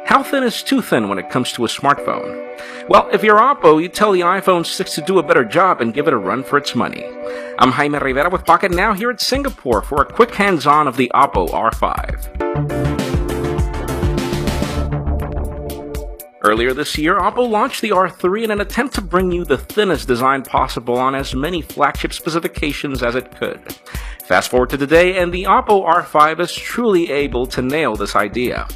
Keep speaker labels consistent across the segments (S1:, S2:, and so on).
S1: How thin is too thin when it comes to a smartphone? Well, if you're OPPO, you tell the iPhone 6 to do a better job and give it a run for its money. I'm Jaime Rivera with Pocket Now here at Singapore for a quick hands-on of the OPPO R5. Earlier this year, OPPO launched the R3 in an attempt to bring you the thinnest design possible on as many flagship specifications as it could. Fast forward to today, and the OPPO R5 is truly able to nail this idea.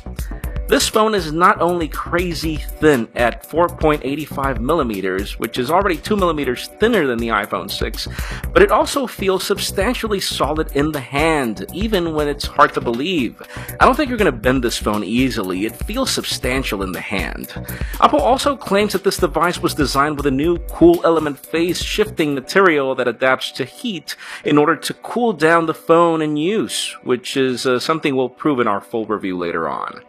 S1: This phone is not only crazy thin at 4.85mm, which is already 2mm thinner than the iPhone 6, but it also feels substantially solid in the hand, even when it's hard to believe. I don't think you're going to bend this phone easily. It feels substantial in the hand. OPPO also claims that this device was designed with a new cool element phase shifting material that adapts to heat in order to cool down the phone in use, which is something we'll prove in our full review later on.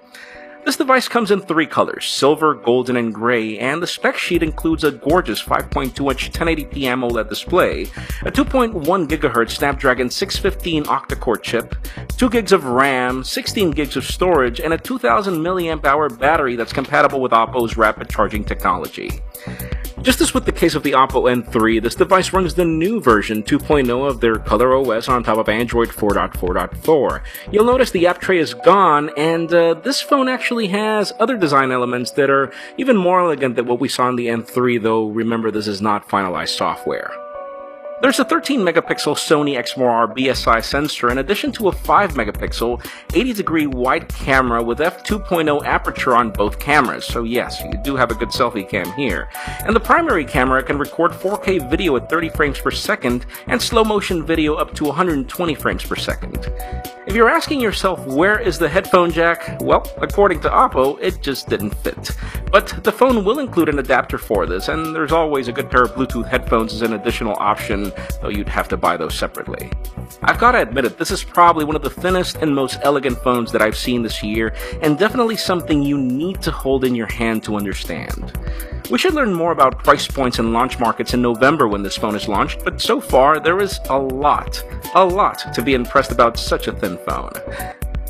S1: This device comes in three colors, silver, golden, and gray, and the spec sheet includes a gorgeous 5.2-inch 1080p AMOLED display, a 2.1 GHz Snapdragon 615 octa-core chip, 2 gigs of RAM, 16 gigs of storage, and a 2000 mAh battery that's compatible with OPPO's rapid charging technology. Just as with the case of the OPPO N3, this device runs the new version 2.0 of their ColorOS on top of Android 4.4.4. You'll notice the app tray is gone, and this phone actually has other design elements that are even more elegant than what we saw in the N3, though remember this is not finalized software. There's a 13-megapixel Sony Exmor BSI sensor in addition to a 5-megapixel 80-degree wide camera with f2.0 aperture on both cameras, so yes, you do have a good selfie cam here. And the primary camera can record 4K video at 30 frames per second and slow-motion video up to 120 frames per second. If you're asking yourself where is the headphone jack, well, according to OPPO, it just didn't fit. But the phone will include an adapter for this, and there's always a good pair of Bluetooth headphones as an additional option, though you'd have to buy those separately. I've got to admit it, this is probably one of the thinnest and most elegant phones that I've seen this year, and definitely something you need to hold in your hand to understand. We should learn more about price points and launch markets in November when this phone is launched, but so far there is a lot to be impressed about such a thin phone.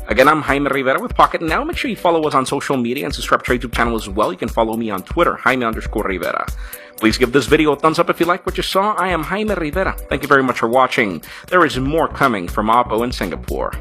S1: Again, I'm Jaime Rivera with Pocket Now. Make sure you follow us on social media and subscribe to our YouTube channel as well. You can follow me on Twitter, Jaime_Rivera. Please give this video a thumbs up if you like what you saw. I am Jaime Rivera. Thank you very much for watching. There is more coming from OPPO in Singapore.